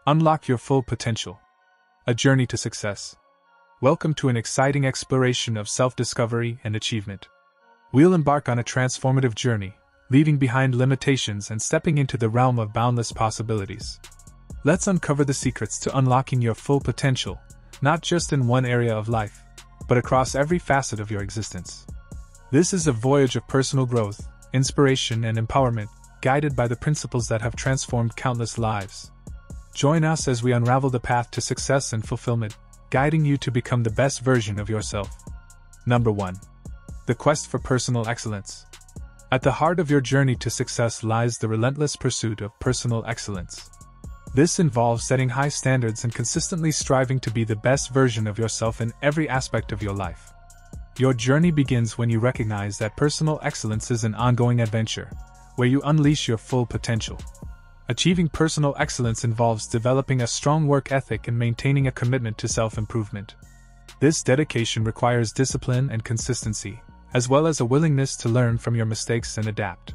Unlock your full potential. A journey to success. Welcome to an exciting exploration of self-discovery and achievement. We'll embark on a transformative journey, leaving behind limitations and stepping into the realm of boundless possibilities. Let's uncover the secrets to unlocking your full potential, not just in one area of life, but across every facet of your existence. This is a voyage of personal growth, inspiration, and empowerment, guided by the principles that have transformed countless lives. Join us as we unravel the path to success and fulfillment, guiding you to become the best version of yourself. Number 1. The quest for personal excellence. At the heart of your journey to success lies the relentless pursuit of personal excellence. This involves setting high standards and consistently striving to be the best version of yourself in every aspect of your life. Your journey begins when you recognize that personal excellence is an ongoing adventure, where you unleash your full potential. Achieving personal excellence involves developing a strong work ethic and maintaining a commitment to self-improvement. This dedication requires discipline and consistency, as well as a willingness to learn from your mistakes and adapt.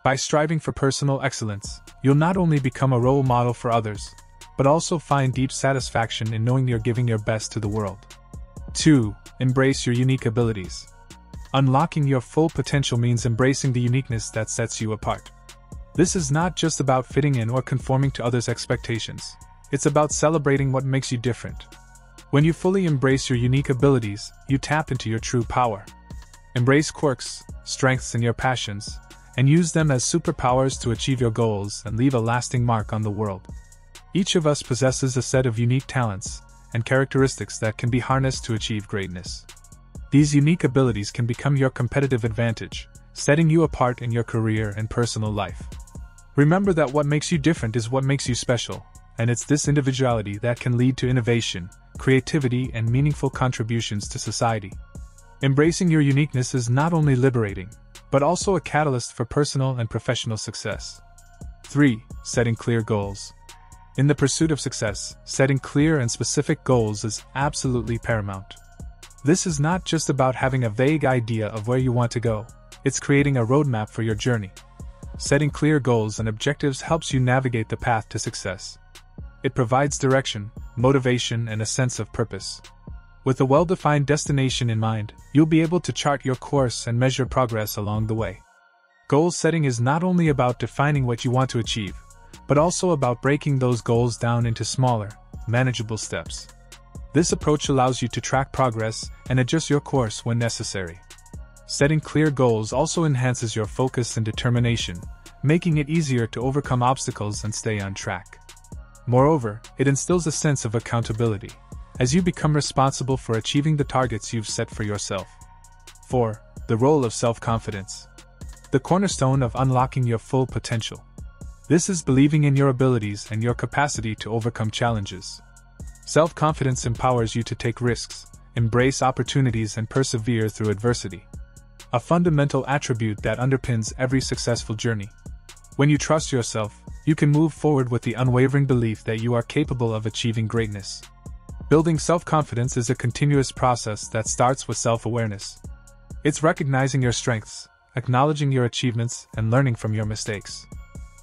By striving for personal excellence, you'll not only become a role model for others, but also find deep satisfaction in knowing you're giving your best to the world. 2. Embrace your unique abilities. Unlocking your full potential means embracing the uniqueness that sets you apart. This is not just about fitting in or conforming to others' expectations. It's about celebrating what makes you different. When you fully embrace your unique abilities, you tap into your true power. Embrace quirks, strengths, and your passions, and use them as superpowers to achieve your goals and leave a lasting mark on the world. Each of us possesses a set of unique talents and characteristics that can be harnessed to achieve greatness. These unique abilities can become your competitive advantage, setting you apart in your career and personal life. Remember that what makes you different is what makes you special, and it's this individuality that can lead to innovation, creativity, and meaningful contributions to society. Embracing your uniqueness is not only liberating, but also a catalyst for personal and professional success. 3. Setting clear goals. In the pursuit of success, setting clear and specific goals is absolutely paramount. This is not just about having a vague idea of where you want to go, it's creating a roadmap for your journey. Setting clear goals and objectives helps you navigate the path to success. It provides direction, motivation, and a sense of purpose. With a well-defined destination in mind, you'll be able to chart your course and measure progress along the way. Goal setting is not only about defining what you want to achieve, but also about breaking those goals down into smaller, manageable steps. This approach allows you to track progress and adjust your course when necessary. Setting clear goals also enhances your focus and determination, making it easier to overcome obstacles and stay on track. Moreover, it instills a sense of accountability, as you become responsible for achieving the targets you've set for yourself. 4. The role of self-confidence. The cornerstone of unlocking your full potential. This is believing in your abilities and your capacity to overcome challenges. Self-confidence empowers you to take risks, embrace opportunities, and persevere through adversity. A fundamental attribute that underpins every successful journey. When you trust yourself, you can move forward with the unwavering belief that you are capable of achieving greatness. Building self-confidence is a continuous process that starts with self-awareness. It's recognizing your strengths, acknowledging your achievements, and learning from your mistakes.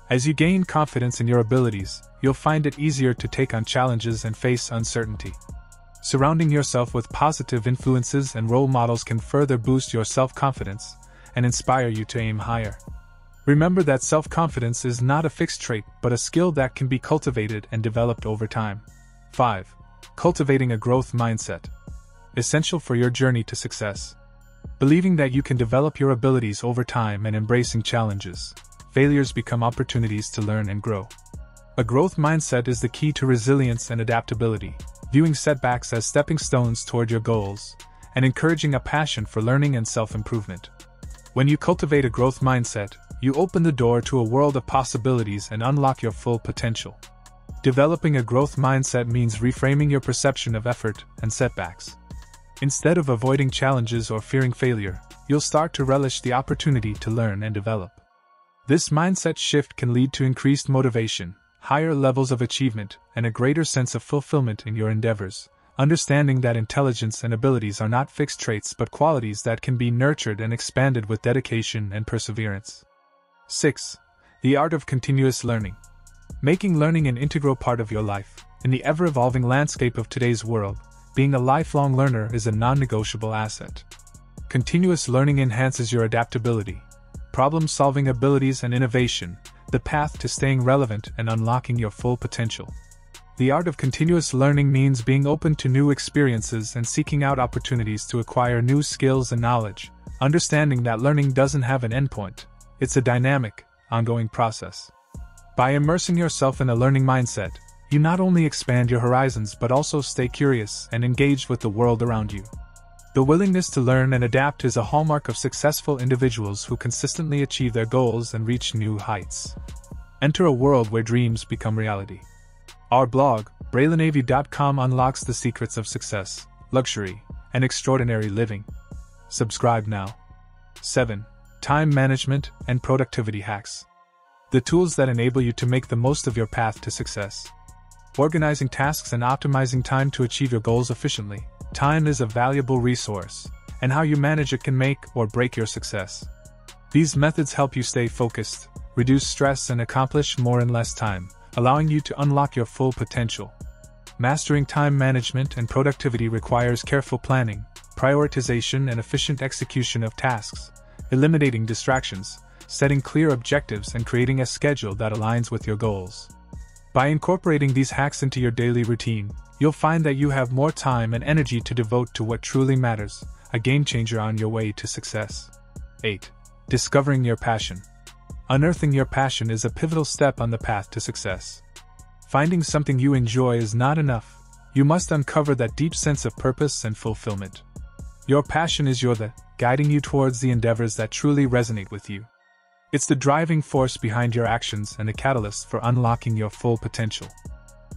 As you gain confidence in your abilities, you'll find it easier to take on challenges and face uncertainty. Surrounding yourself with positive influences and role models can further boost your self-confidence and inspire you to aim higher. Remember that self-confidence is not a fixed trait but a skill that can be cultivated and developed over time. 5. Cultivating a growth mindset. Essential for your journey to success. Believing that you can develop your abilities over time and embracing challenges, failures become opportunities to learn and grow. A growth mindset is the key to resilience and adaptability, viewing setbacks as stepping stones toward your goals, and encouraging a passion for learning and self-improvement. When you cultivate a growth mindset, you open the door to a world of possibilities and unlock your full potential. Developing a growth mindset means reframing your perception of effort and setbacks. Instead of avoiding challenges or fearing failure, you'll start to relish the opportunity to learn and develop. This mindset shift can lead to increased motivation, higher levels of achievement, and a greater sense of fulfillment in your endeavors, understanding that intelligence and abilities are not fixed traits but qualities that can be nurtured and expanded with dedication and perseverance. 6. The art of continuous learning. Making learning an integral part of your life. In the ever-evolving landscape of today's world, being a lifelong learner is a non-negotiable asset. Continuous learning enhances your adaptability, problem-solving abilities and innovation, the path to staying relevant and unlocking your full potential. The art of continuous learning means being open to new experiences and seeking out opportunities to acquire new skills and knowledge, understanding that learning doesn't have an endpoint. It's a dynamic, ongoing process. By immersing yourself in a learning mindset, you not only expand your horizons but also stay curious and engaged with the world around you. The willingness to learn and adapt is a hallmark of successful individuals who consistently achieve their goals and reach new heights. Enter a world where dreams become reality. Our blog, BraylenAV.com, unlocks the secrets of success, luxury, and extraordinary living. Subscribe now. 7. Time management and productivity hacks. The tools that enable you to make the most of your path to success. Organizing tasks and optimizing time to achieve your goals efficiently. Time is a valuable resource, and how you manage it can make or break your success. These methods help you stay focused, reduce stress, and accomplish more in less time, allowing you to unlock your full potential. Mastering time management and productivity requires careful planning, prioritization, and efficient execution of tasks, eliminating distractions, setting clear objectives, and creating a schedule that aligns with your goals. By incorporating these hacks into your daily routine, you'll find that you have more time and energy to devote to what truly matters, a game-changer on your way to success. 8. Discovering your passion. Unearthing your passion is a pivotal step on the path to success. Finding something you enjoy is not enough. You must uncover that deep sense of purpose and fulfillment. Your passion is guiding you towards the endeavors that truly resonate with you. It's the driving force behind your actions and the catalyst for unlocking your full potential.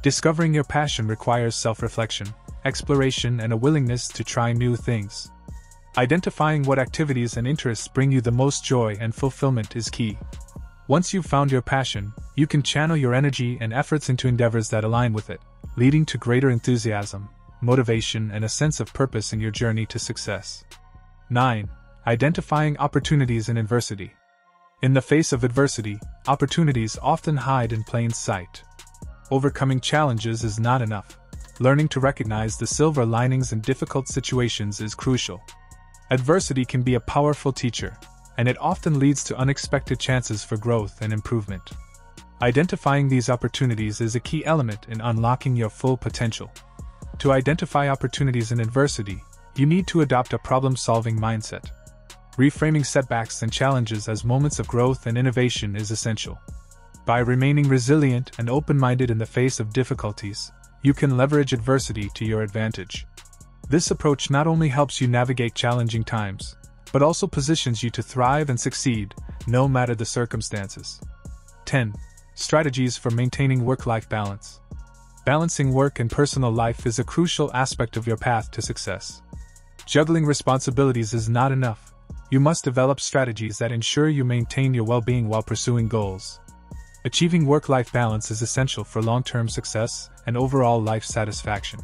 Discovering your passion requires self-reflection, exploration, and a willingness to try new things. Identifying what activities and interests bring you the most joy and fulfillment is key. Once you've found your passion, you can channel your energy and efforts into endeavors that align with it, leading to greater enthusiasm, motivation, and a sense of purpose in your journey to success. 9. Identifying opportunities in adversity. In the face of adversity, opportunities often hide in plain sight. Overcoming challenges is not enough. Learning to recognize the silver linings in difficult situations is crucial. Adversity can be a powerful teacher, and it often leads to unexpected chances for growth and improvement. Identifying these opportunities is a key element in unlocking your full potential. To identify opportunities in adversity, you need to adopt a problem-solving mindset. Reframing setbacks and challenges as moments of growth and innovation is essential. By remaining resilient and open-minded in the face of difficulties, you can leverage adversity to your advantage. This approach not only helps you navigate challenging times, but also positions you to thrive and succeed, no matter the circumstances. 10. Strategies for maintaining work-life balance. Balancing work and personal life is a crucial aspect of your path to success. Juggling responsibilities is not enough. You must develop strategies that ensure you maintain your well-being while pursuing goals. Achieving work-life balance is essential for long-term success and overall life satisfaction.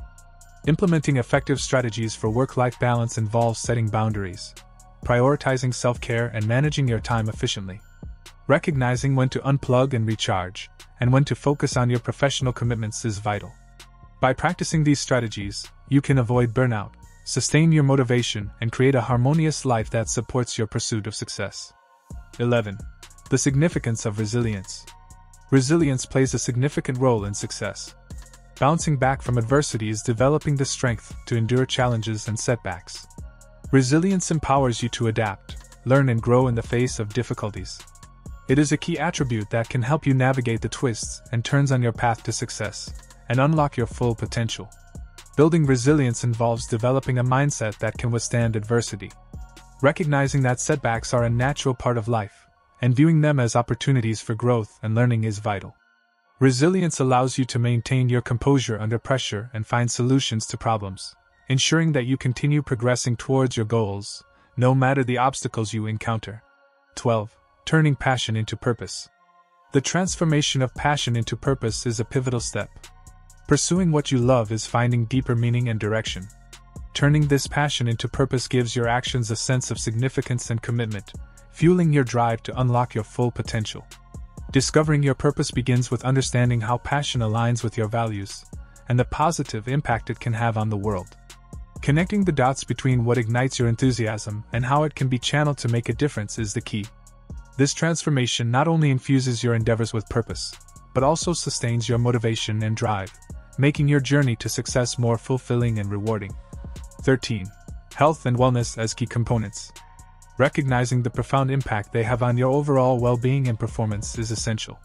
Implementing effective strategies for work-life balance involves setting boundaries, prioritizing self-care, and managing your time efficiently. Recognizing when to unplug and recharge, and when to focus on your professional commitments is vital. By practicing these strategies, you can avoid burnout, sustain your motivation, and create a harmonious life that supports your pursuit of success. 11. The significance of resilience. Resilience plays a significant role in success. Bouncing back from adversity is developing the strength to endure challenges and setbacks. Resilience empowers you to adapt, learn, and grow in the face of difficulties. It is a key attribute that can help you navigate the twists and turns on your path to success, and unlock your full potential. Building resilience involves developing a mindset that can withstand adversity. Recognizing that setbacks are a natural part of life, and viewing them as opportunities for growth and learning is vital. Resilience allows you to maintain your composure under pressure and find solutions to problems, ensuring that you continue progressing towards your goals, no matter the obstacles you encounter. 12. Turning passion into purpose. The transformation of passion into purpose is a pivotal step. Pursuing what you love is finding deeper meaning and direction. Turning this passion into purpose gives your actions a sense of significance and commitment, fueling your drive to unlock your full potential. Discovering your purpose begins with understanding how passion aligns with your values, and the positive impact it can have on the world. Connecting the dots between what ignites your enthusiasm and how it can be channeled to make a difference is the key. This transformation not only infuses your endeavors with purpose, but also sustains your motivation and drive, making your journey to success more fulfilling and rewarding. 13. Health and wellness as key components. Recognizing the profound impact they have on your overall well-being and performance is essential.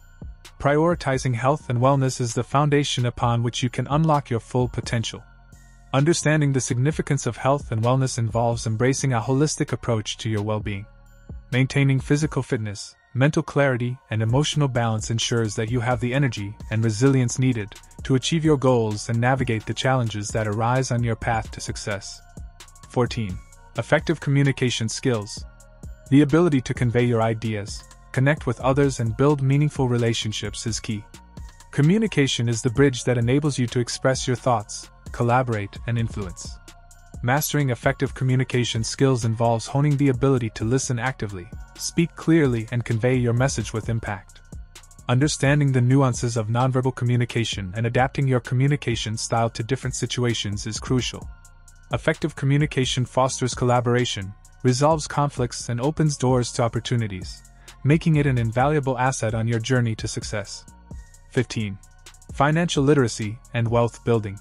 Prioritizing health and wellness is the foundation upon which you can unlock your full potential. Understanding the significance of health and wellness involves embracing a holistic approach to your well-being. Maintaining physical fitness, mental clarity, and emotional balance ensures that you have the energy and resilience needed to achieve your goals and navigate the challenges that arise on your path to success. 14. Effective communication skills. The ability to convey your ideas, connect with others, and build meaningful relationships is key. Communication is the bridge that enables you to express your thoughts, collaborate, and influence. Mastering effective communication skills involves honing the ability to listen actively, speak clearly, and convey your message with impact. Understanding the nuances of nonverbal communication and adapting your communication style to different situations is crucial. Effective communication fosters collaboration, resolves conflicts, and opens doors to opportunities, making it an invaluable asset on your journey to success. 15. Financial literacy and wealth building.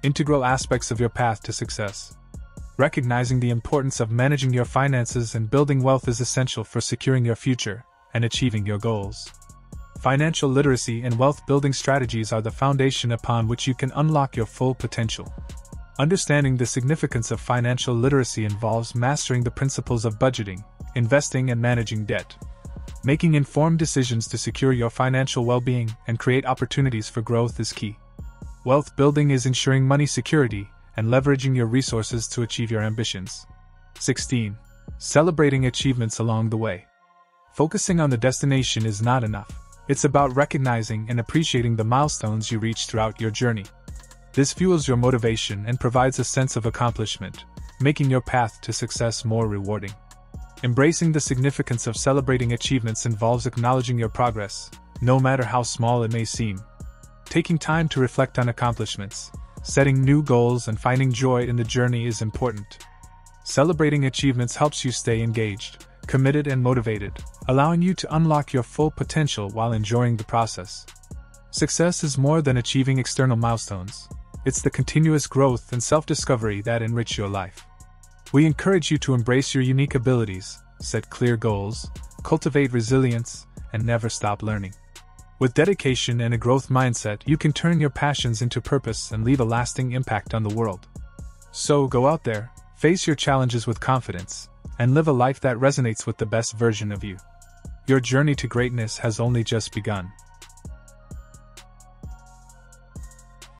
Integral aspects of your path to success. Recognizing the importance of managing your finances and building wealth is essential for securing your future and achieving your goals. Financial literacy and wealth building strategies are the foundation upon which you can unlock your full potential. Understanding the significance of financial literacy involves mastering the principles of budgeting, investing, and managing debt. Making informed decisions to secure your financial well-being and create opportunities for growth is key. Wealth building is ensuring money security and leveraging your resources to achieve your ambitions. 16. Celebrating achievements along the way. Focusing on the destination is not enough. It's about recognizing and appreciating the milestones you reach throughout your journey. This fuels your motivation and provides a sense of accomplishment, making your path to success more rewarding. Embracing the significance of celebrating achievements involves acknowledging your progress, no matter how small it may seem. Taking time to reflect on accomplishments, setting new goals, and finding joy in the journey is important. Celebrating achievements helps you stay engaged, committed, and motivated, allowing you to unlock your full potential while enjoying the process. Success is more than achieving external milestones. It's the continuous growth and self-discovery that enrich your life. We encourage you to embrace your unique abilities, set clear goals, cultivate resilience, and never stop learning. With dedication and a growth mindset, you can turn your passions into purpose and leave a lasting impact on the world. So go out there, face your challenges with confidence, and live a life that resonates with the best version of you. Your journey to greatness has only just begun.